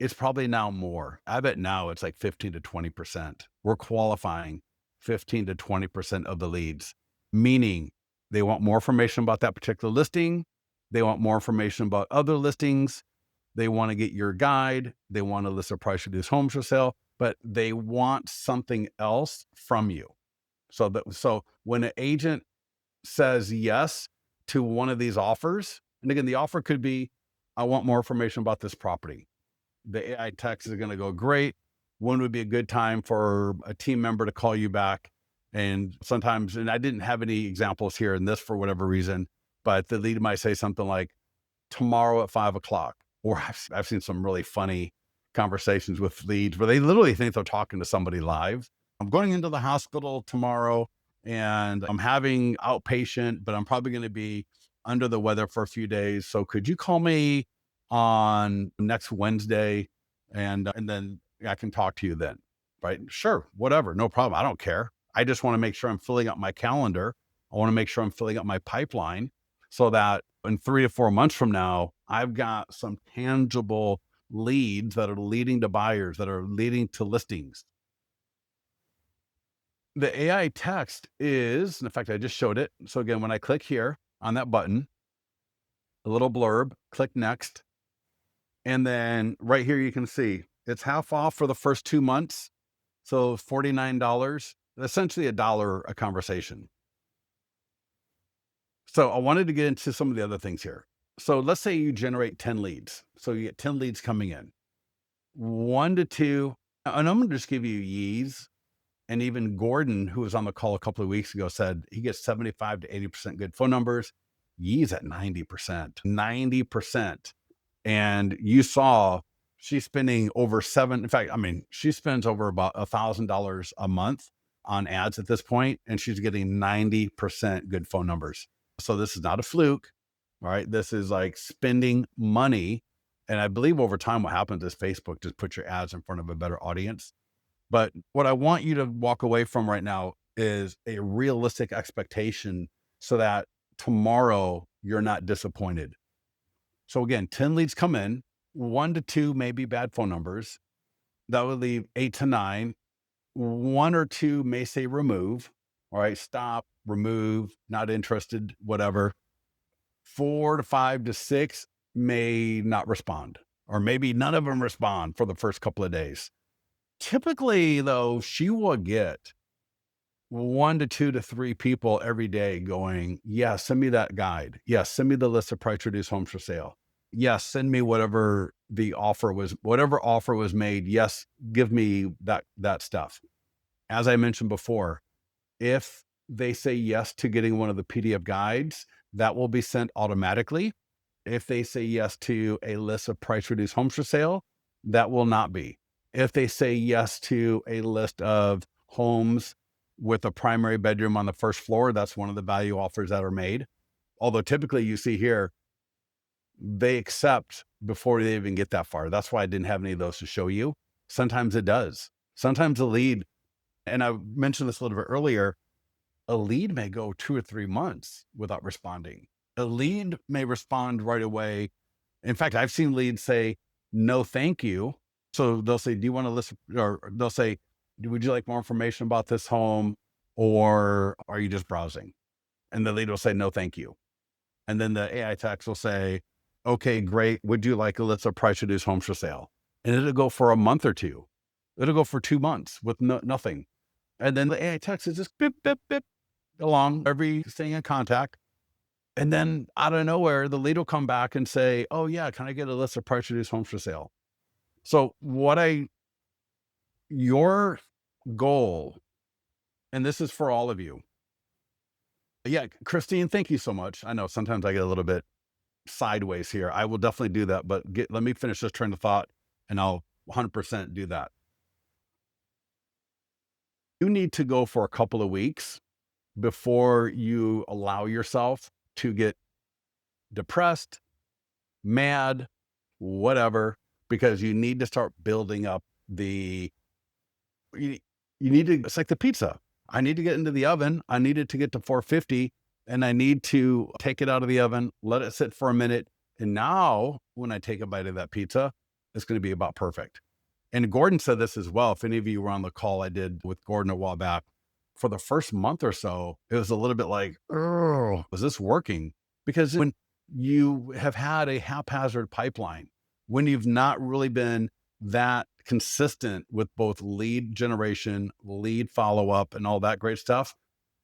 It's probably now more. I bet now it's like 15 to 20%. We're qualifying 15 to 20% of the leads, meaning they want more information about that particular listing. They want more information about other listings. They want to get your guide. They want to list a price reduced homes for sale, but they want something else from you. So when an agent says yes to one of these offers, and again, the offer could be, I want more information about this property. The AI text is going to go, great. When would be a good time for a team member to call you back? And sometimes, and I didn't have any examples here in this for whatever reason, but the lead might say something like tomorrow at 5 o'clock. Or I've seen some really funny conversations with leads where they literally think they're talking to somebody live. I'm going into the hospital tomorrow and I'm having outpatient, but I'm probably going to be under the weather for a few days. So could you call me on next Wednesday and then I can talk to you then. Right? Sure, whatever, no problem. I don't care. I just want to make sure I'm filling up my calendar. I want to make sure I'm filling up my pipeline so that in 3 to 4 months from now, I've got some tangible leads that are leading to buyers, that are leading to listings. The AI text is, in fact, I just showed it. So again, when I click here on that button, a little blurb, click next. And then right here, you can see it's half off for the first 2 months. So $49, essentially $1 a conversation. So I wanted to get into some of the other things here. So let's say you generate 10 leads. So you get 10 leads coming in, 1 to 2. And I'm going to just give you yees. And even Gordon, who was on the call a couple of weeks ago, said he gets 75 to 80% good phone numbers. Yee's at 90%, 90%. And you saw she's spending over in fact, I mean, she spends over about $1,000 a month on ads at this point, and she's getting 90% good phone numbers. So this is not a fluke. All right. This is like spending money. And I believe over time, what happens is Facebook just puts your ads in front of a better audience. But what I want you to walk away from right now is a realistic expectation so that tomorrow you're not disappointed. So again, 10 leads come in, 1 to 2 may be bad phone numbers. That would leave 8 to 9. 1 or 2 may say remove. All right, stop, remove, not interested, whatever. 4 to 5 to 6 may not respond, or maybe none of them respond for the first couple of days. Typically, though, she will get 1 to 2 to 3 people every day going, yeah, send me that guide. Yes, send me the list of price reduced homes for sale. Yes, send me whatever offer was made. Yes, give me that stuff. As I mentioned before, if they say yes to getting one of the PDF guides, that will be sent automatically. If they say yes to a list of price reduced homes for sale, that will not be. If they say yes to a list of homes with a primary bedroom on the first floor, that's one of the value offers that are made. Although typically you see here, they accept before they even get that far. That's why I didn't have any of those to show you. Sometimes it does. Sometimes a lead, and I mentioned this a little bit earlier, a lead may go 2 or 3 months without responding. A lead may respond right away. In fact, I've seen leads say, no, thank you. So they'll say, do you want to listen? Or they'll say, would you like more information about this home? Or are you just browsing? And the lead will say, no, thank you. And then the AI text will say, okay, great. Would you like a list of price reduced homes for sale? And it'll go for a month or two. It'll go for 2 months with nothing. And then the AI text is just bip, bip, bip along every staying in contact. And then out of nowhere, the lead will come back and say, oh yeah, can I get a list of price reduced homes for sale? So your goal, and this is for all of you. Yeah, Christine, thank you so much. I know sometimes I get a little bit sideways here. I will definitely do that, but let me finish this train of thought and I'll 100% do that. You need to go for a couple of weeks before you allow yourself to get depressed, mad, whatever, because you need to start building up you, you need to, it's like the pizza. I need to get into the oven. I need it to get to 450 and I need to take it out of the oven, let it sit for a minute. And now when I take a bite of that pizza, it's going to be about perfect. And Gordon said this as well. If any of you were on the call I did with Gordon a while back, for the first month or so, it was a little bit like, oh, was this working? Because when you have had a haphazard pipeline, when you've not really been that consistent with both lead generation, lead follow up, and all that great stuff,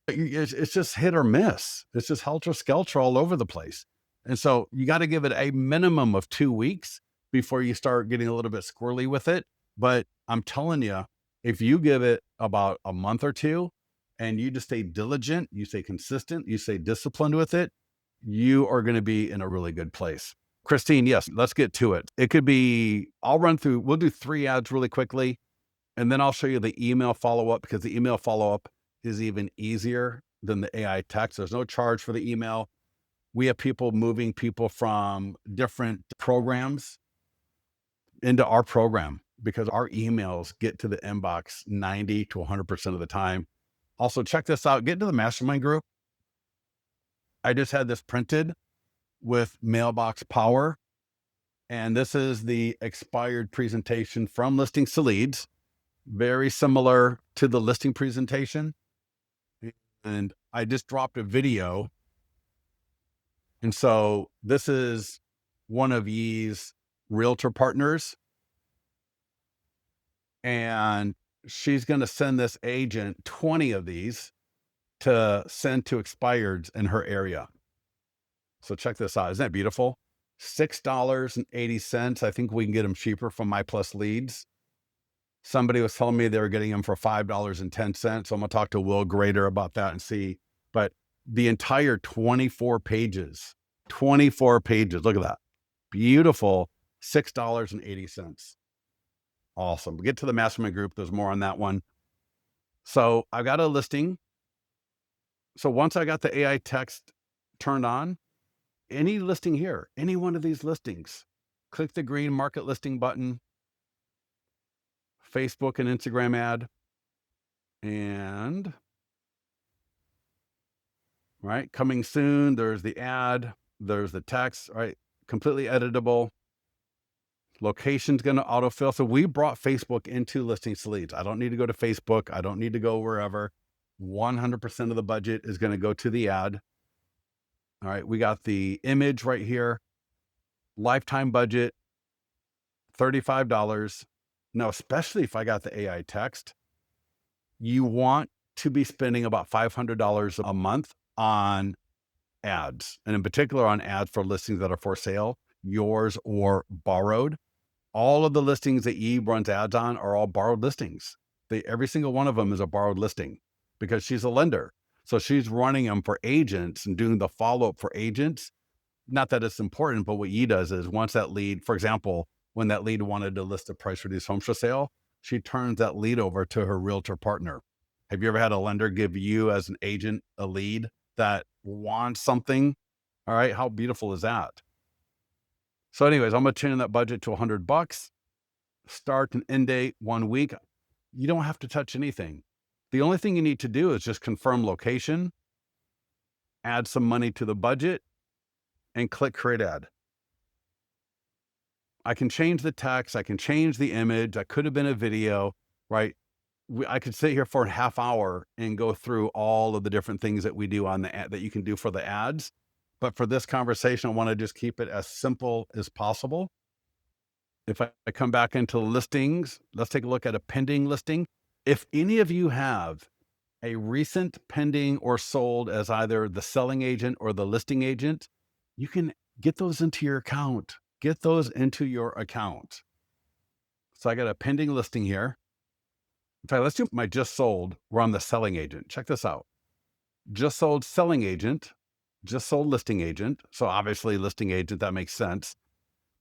it's just hit or miss. It's just helter skelter all over the place. And so you got to give it a minimum of 2 weeks before you start getting a little bit squirrely with it. But I'm telling you, if you give it about a month or two and you just stay diligent, you stay consistent, you stay disciplined with it, you are going to be in a really good place. Christine, yes, let's get to it. It could be, we'll do 3 ads really quickly, and then I'll show you the email follow-up because the email follow-up is even easier than the AI text. There's no charge for the email. We have people moving people from different programs into our program because our emails get to the inbox 90 to 100% of the time. Also, check this out. Get into the mastermind group. I just had this printed with Mailbox Power. And this is the expired presentation from Listings to Leads, very similar to the listing presentation. And I just dropped a video. And so this is one of Yee's realtor partners. And she's going to send this agent 20 of these to send to expireds in her area. So check this out. Isn't that beautiful? $6.80. I think we can get them cheaper from My Plus Leads. Somebody was telling me they were getting them for $5.10. So I'm gonna talk to Will Grader about that and see. But the entire 24 pages, 24 pages. Look at that. Beautiful. $6.80. Awesome. Get to the mastermind group. There's more on that one. So I've got a listing. So once I got the AI text turned on, any listing here, any one of these listings, click the green market listing button, Facebook and Instagram ad, and right, coming soon, there's the ad, there's the text, right, completely editable. Location's going to autofill. So we brought Facebook into listings to leads. I don't need to go to Facebook. I don't need to go wherever. 100% of the budget is going to go to the ad. All right, we got the image right here. Lifetime budget, $35. Now, especially if I got the AI text, you want to be spending about $500 a month on ads, and in particular on ads for listings that are for sale, yours or borrowed. All of the listings that Eve runs ads on are all borrowed listings. Every single one of them is a borrowed listing because she's a lender. So she's running them for agents and doing the follow-up for agents. Not that it's important, but what Yi does is once that lead, for example, when that lead wanted to list a price reduced homes for sale, she turns that lead over to her realtor partner. Have you ever had a lender give you as an agent a lead that wants something? All right, how beautiful is that? So anyways, I'm going to turn that budget to $100. Start and end date 1 week. You don't have to touch anything. The only thing you need to do is just confirm location, add some money to the budget, and click create ad. I can change the text. I can change the image. That could have been a video, right? I could sit here for a half hour and go through all of the different things that we do on the ad that you can do for the ads. But for this conversation, I want to just keep it as simple as possible. If I come back into listings, let's take a look at a pending listing. If any of you have a recent pending or sold as either the selling agent or the listing agent, you can get those into your account. Get those into your account. So I got a pending listing here. In fact, let's do my just sold. We're on the selling agent. Check this out. Just sold selling agent, just sold listing agent. So obviously listing agent, that makes sense.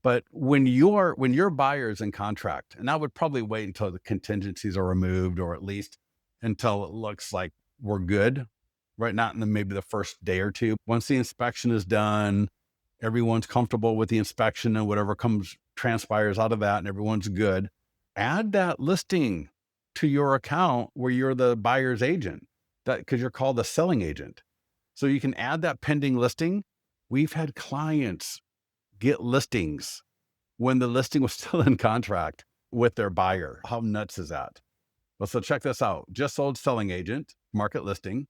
But when your buyer's in contract, and I would probably wait until the contingencies are removed, or at least until it looks like we're good, right? Not in maybe the first day or two. Once the inspection is done, everyone's comfortable with the inspection and whatever transpires out of that, and everyone's good. Add that listing to your account where you're the buyer's agent, because you're called the selling agent. So you can add that pending listing. We've had clients get listings when the listing was still in contract with their buyer. How nuts is that? Well, so check this out. Just sold selling agent, market listing,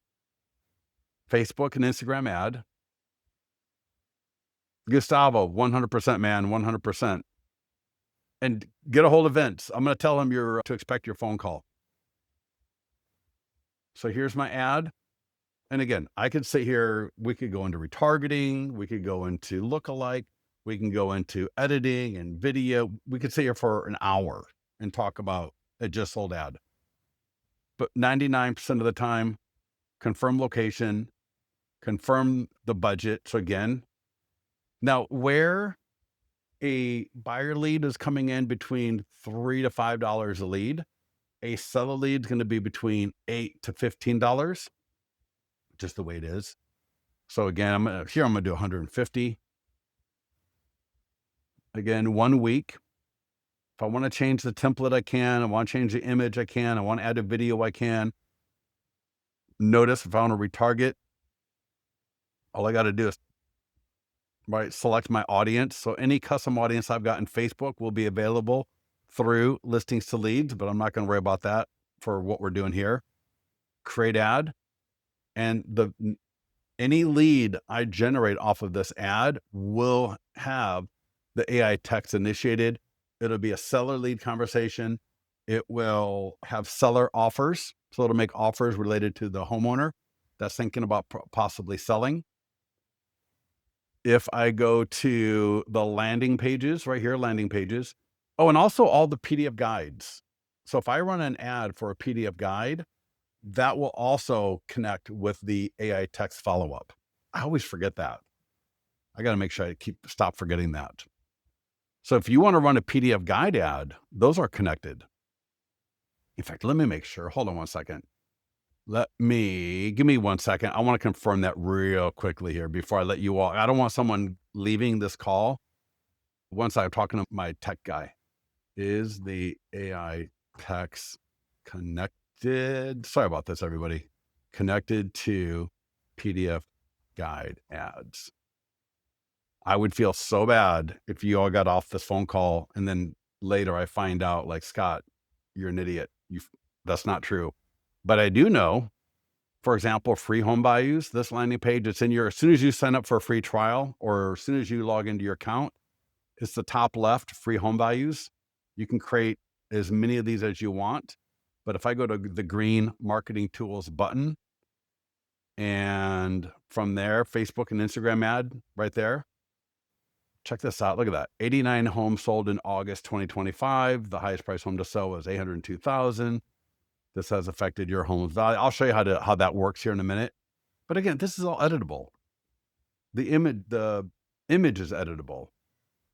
Facebook and Instagram ad. Gustavo, 100% man, 100%. And get a hold of Vince. I'm going to tell him to expect your phone call. So here's my ad. And again, I could sit here, we could go into retargeting, we could go into lookalike, we can go into editing and video. We could sit here for an hour and talk about a just sold ad. But 99% of the time, confirm location, confirm the budget. So again, now where a buyer lead is coming in between $3 to $5 a lead, a seller lead is going to be between $8 to $15, just the way it is. So again, I'm going to do 150. Again, 1 week. If I want to change the template, I can. I want to change the image, I can. I want to add a video, I can. Notice if I want to retarget, all I got to do is select my audience. So any custom audience I've got in Facebook will be available through listings to leads, but I'm not going to worry about that for what we're doing here. Create ad, and any lead I generate off of this ad will have the AI text initiated. It'll be a seller lead conversation. It will have seller offers. So it'll make offers related to the homeowner that's thinking about possibly selling. If I go to the landing pages right here, landing pages. Oh, and also all the PDF guides. So if I run an ad for a PDF guide, that will also connect with the AI text follow-up. I always forget that. I got to make sure I stop forgetting that. So if you want to run a PDF guide ad, those are connected. In fact, let me make sure. Hold on one second. Give me 1 second. I want to confirm that real quickly here before I let you all. I don't want someone leaving this call once I'm talking to my tech guy. Is the AI text connected? Sorry about this, everybody. Connected to PDF guide ads. I would feel so bad if you all got off this phone call and then later I find out, like, Scott, you're an idiot. That's not true. But I do know, for example, free home values, this landing page, it's in as soon as you sign up for a free trial or as soon as you log into your account, it's the top left, free home values. You can create as many of these as you want. But if I go to the green marketing tools button, and from there, Facebook and Instagram ad right there. Check this out. Look at that. 89 homes sold in August 2025. The highest price home to sell was 802,000. This has affected your home's value. I'll show you how that works here in a minute. But again, this is all editable. The image is editable.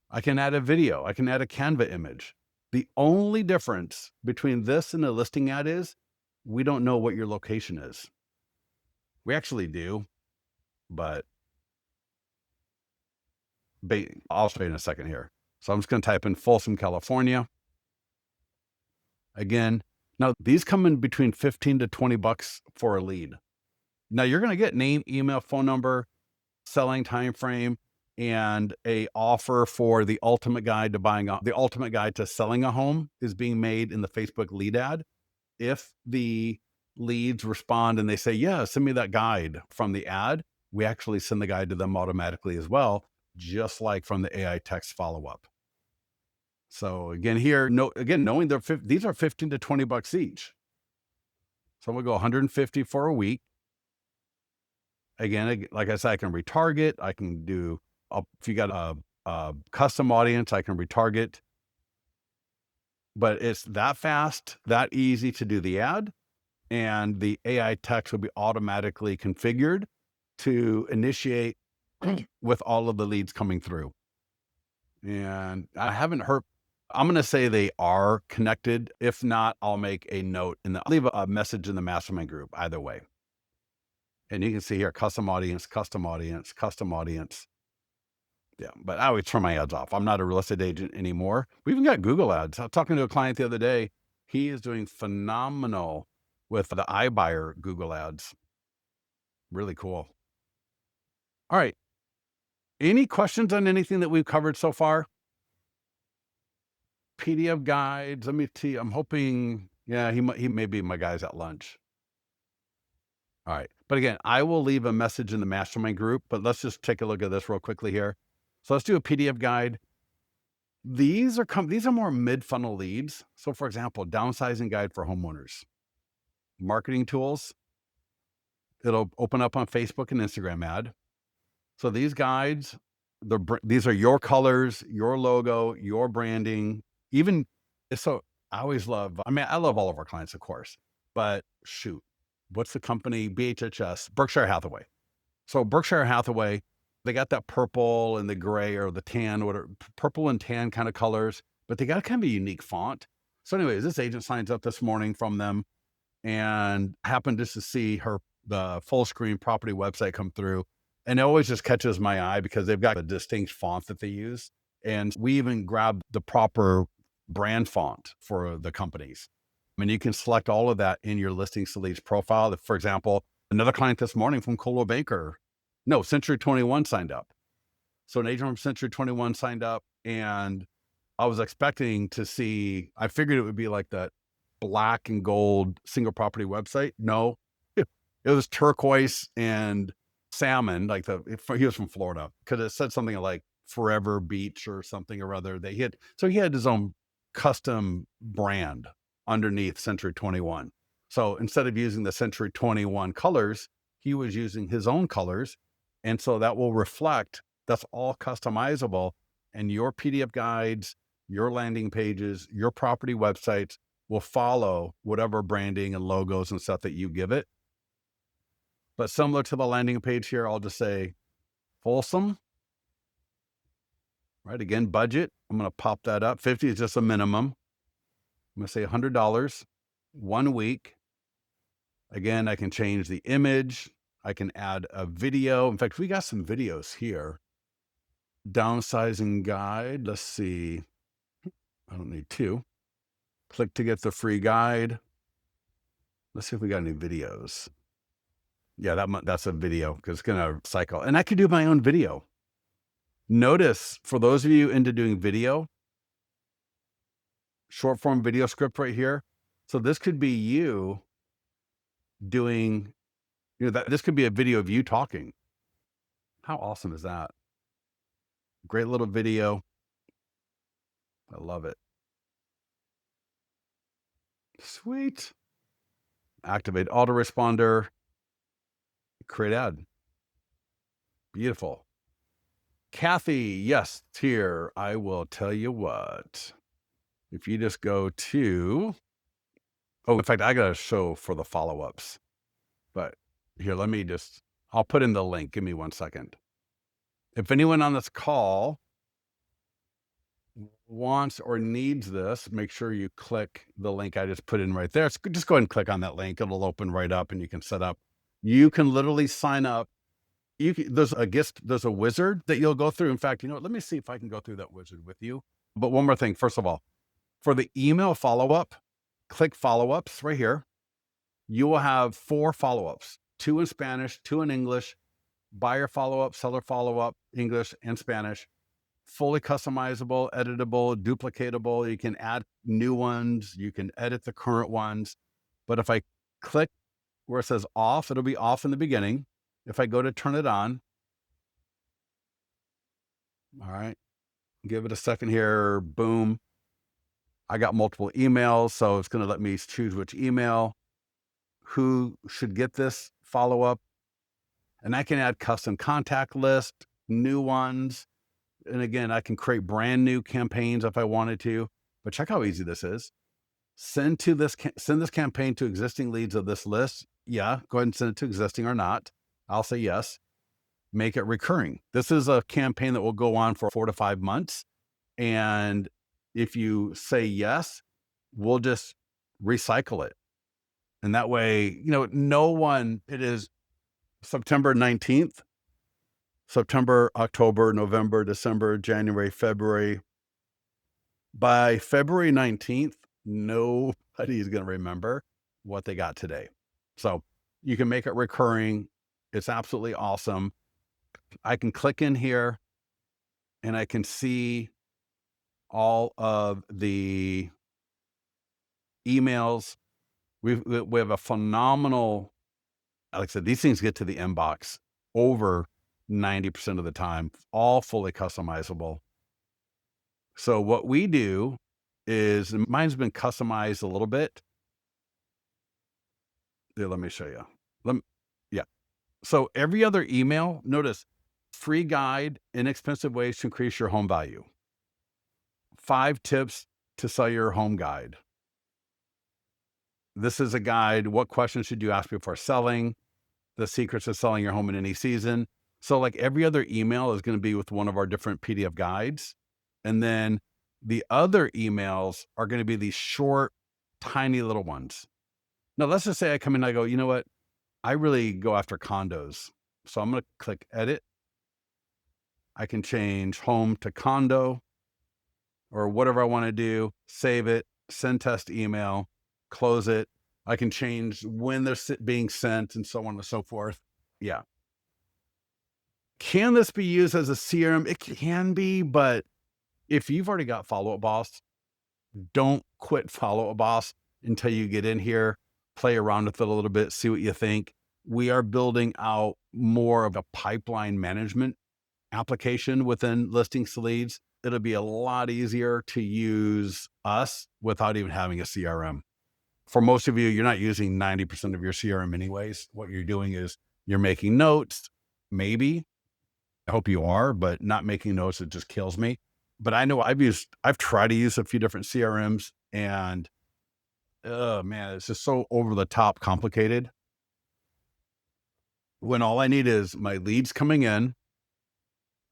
I can add a video. I can add a Canva image. The only difference between this and a listing ad is we don't know what your location is. We actually do, but I'll show you in a second here. So I'm just going to type in Folsom, California. Again, now these come in between 15 to 20 bucks for a lead. Now you're going to get name, email, phone number, selling time frame, and a offer for the ultimate guide to selling a home is being made in the Facebook lead ad. If the leads respond and they say, yeah, send me that guide from the ad, we actually send the guide to them automatically as well, just like from the AI text follow-up. So again, knowing these are 15 to 20 bucks each. So we'll go 150 for a week. Again, like I said, I can retarget. I can do, if you got a custom audience, I can retarget. But it's that fast, that easy to do the ad. And the AI text will be automatically configured to initiate with all of the leads coming through. And I haven't heard, I'm going to say they are connected. If not, I'll make a note I'll leave a message in the mastermind group either way. And you can see here, custom audience, custom audience, custom audience. Yeah, but I always turn my ads off. I'm not a real estate agent anymore. We even got Google ads. I was talking to a client the other day. He is doing phenomenal with the iBuyer Google ads. Really cool. All right. Any questions on anything that we've covered so far? PDF guides. Let me see. I'm hoping, yeah, he may be my guys at lunch. All right. But again, I will leave a message in the mastermind group, but let's just take a look at this real quickly here. So let's do a PDF guide. These are more mid-funnel leads. So for example, downsizing guide for homeowners, marketing tools. It'll open up on Facebook and Instagram ad. So these guides, these are your colors, your logo, your branding. Even so, I love all of our clients, of course, but shoot, what's the company? BHHS, Berkshire Hathaway. So Berkshire Hathaway, they got that purple and the gray or the tan, whatever, purple and tan kind of colors, but they got kind of a unique font. So anyways, this agent signs up this morning from them and happened just to see the full screen property website come through. And it always just catches my eye because they've got a distinct font that they use. And we even grabbed the proper brand font for the companies. I mean, you can select all of that in your Listings to Leads profile. If, for example, another client this morning from Century 21 signed up. So an agent from Century 21 signed up, and I was expecting to see, I figured it would be like that black and gold single property website. No, it was turquoise and salmon. He was from Florida. Could have said something like Forever Beach or something or other. So he had his own custom brand underneath Century 21. So instead of using the Century 21 colors, he was using his own colors. And so that will reflect, that's all customizable, and your PDF guides, your landing pages, your property websites will follow whatever branding and logos and stuff that you give it. But similar to the landing page here, I'll just say Folsom, right? Again, budget. I'm going to pop that up. 50 is just a minimum. I'm going to say $100, 1 week. Again, I can change the image. I can add a video. In fact, we got some videos here. Downsizing guide. Let's see. I don't need two. Click to get the free guide. Let's see if we got any videos. Yeah, that's a video because it's going to cycle. And I could do my own video. Notice, for those of you into doing video, short form video script right here. So this could be you doing, this could be a video of you talking. How awesome is that? Great little video. I love it. Sweet. Activate autoresponder. Create ad. Beautiful. Kathy, yes, it's here. I will tell you what. If you just go to, in fact, I got to show for the follow-ups. But here, I'll put in the link. Give me 1 second. If anyone on this call wants or needs this, make sure you click the link I just put in right there. Just go ahead and click on that link. It'll open right up and you can set up. You can literally sign up. There's a wizard that you'll go through. In fact, let me see if I can go through that wizard with you. But one more thing, first of all, for the email follow-up, click follow-ups right here. You will have 4 follow-ups, 2 in Spanish, 2 in English, buyer follow-up, seller follow-up, English and Spanish, fully customizable, editable, duplicatable. You can add new ones. You can edit the current ones. But if I click where it says off, it'll be off in the beginning. If I go to turn it on, all right, give it a second here, boom. I got multiple emails, so it's going to let me choose which email, who should get this follow-up. And I can add custom contact list, new ones. And again, I can create brand new campaigns if I wanted to. But check how easy this is. Send this campaign to existing leads of this list. Yeah, go ahead and send it to existing or not. I'll say yes. Make it recurring. This is a campaign that will go on for 4 to 5 months. And if you say yes, we'll just recycle it. And that way, it is September 19th, September, October, November, December, January, February. By February 19th, nobody's going to remember what they got today. So you can make it recurring. It's absolutely awesome. I can click in here and I can see all of the emails. We have a phenomenal, like I said, these things get to the inbox over 90% of the time, all fully customizable. So what we do is, mine's been customized a little bit. Here, let me show you. So every other email, notice, free guide, inexpensive ways to increase your home value. 5 tips to sell your home guide. This is a guide. What questions should you ask before selling? The secrets of selling your home in any season. So like every other email is going to be with one of our different PDF guides. And then the other emails are going to be these short, tiny little ones. Now, let's just say I come in and I go, you know what? I really go after condos. So I'm going to click edit. I can change home to condo or whatever I want to do, save it, send test email, close it. I can change when they're being sent and so on and so forth. Yeah. Can this be used as a CRM? It can be, but if you've already got Follow Up Boss, don't quit Follow Up Boss until you get in here, play around with it a little bit, see what you think. We are building out more of a pipeline management application within Listings to Leads. It'll be a lot easier to use us without even having a CRM. For most of you, you're not using 90% of your CRM anyways. What you're doing is you're making notes, maybe. I hope you are, but not making notes, it just kills me. But I know I've tried to use a few different CRMs, and oh man, it's just so over the top complicated when all I need is my leads coming in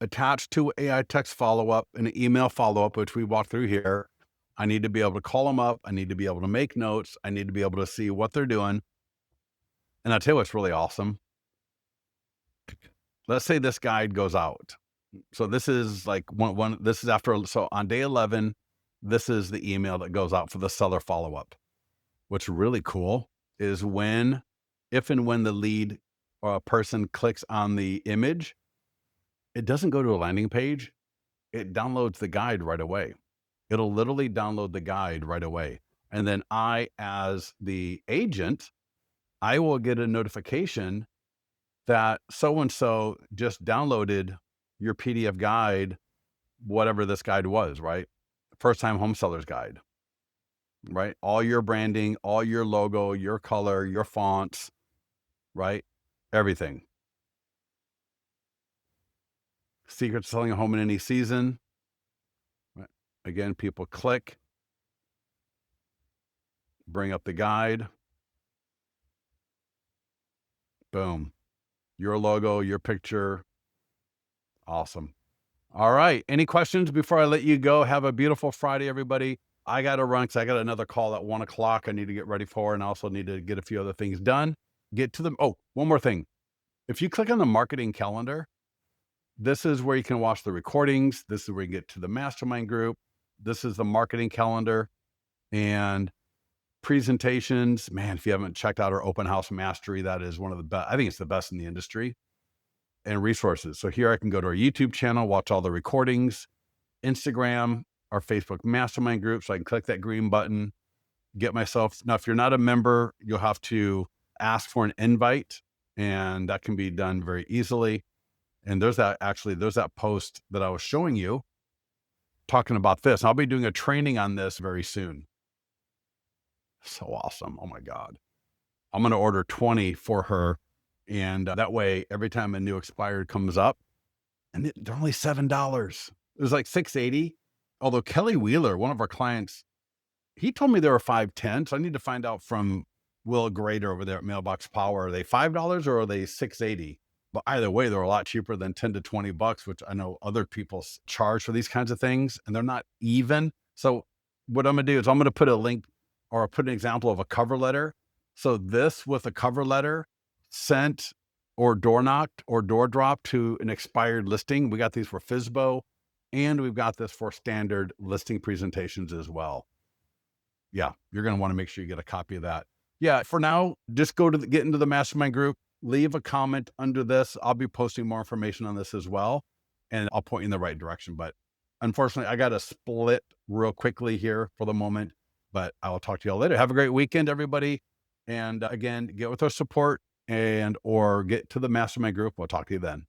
attached to AI text follow-up and an email follow-up, which we walked through here. I need to be able to call them up. I need to be able to make notes. I need to be able to see what they're doing. And I'll tell you what's really awesome. Let's say this guide goes out. So this is like one this is after, so on day 11, this is the email that goes out for the seller follow-up. What's really cool is if and when the lead or a person clicks on the image, it doesn't go to a landing page. It downloads the guide right away. It'll literally download the guide right away. And then I, as the agent, I will get a notification that so-and-so just downloaded your PDF guide, whatever this guide was, right? First time home sellers guide, right? All your branding, all your logo, your color, your fonts, right? Everything. Secret to selling a home in any season. Right? Again, people click, bring up the guide. Boom. Your logo, your picture. Awesome. All right. Any questions before I let you go? Have a beautiful Friday, everybody. I got to run because I got another call at 1 o'clock I need to get ready for, and I also need to get a few other things done. Get to them. Oh, one more thing. If you click on the marketing calendar, this is where you can watch the recordings. This is where you get to the mastermind group. This is the marketing calendar and presentations. Man, if you haven't checked out our open house mastery, that is one of the best. I think it's the best in the industry. And resources. So here I can go to our YouTube channel, watch all the recordings, Instagram, our Facebook mastermind group. So I can click that green button, get myself. Now, if you're not a member, you'll have to ask for an invite, and that can be done very easily. And there's that post that I was showing you talking about this. I'll be doing a training on this very soon. So awesome. Oh my God. I'm going to order 20 for her. And that way, every time a new expired comes up, and they're only $7. It was like $6.80. Although Kelly Wheeler, one of our clients, he told me they were $5.10. So I need to find out from Will Grader over there at Mailbox Power. Are they $5 or are they $6.80? But either way, they're a lot cheaper than 10 to 20 bucks, which I know other people charge for these kinds of things, and they're not even. So what I'm going to do is I'm going to put a link or put an example of a cover letter. So this with a cover letter sent or door knocked or door dropped to an expired listing. We got these for FSBO, and we've got this for standard listing presentations as well. Yeah, you're going to want to make sure you get a copy of that. Yeah, for now, just get into the mastermind group, leave a comment under this. I'll be posting more information on this as well, and I'll point you in the right direction. But unfortunately, I got to split real quickly here for the moment, but I will talk to you all later. Have a great weekend, everybody. And again, get with our support or get to the mastermind group. We'll talk to you then.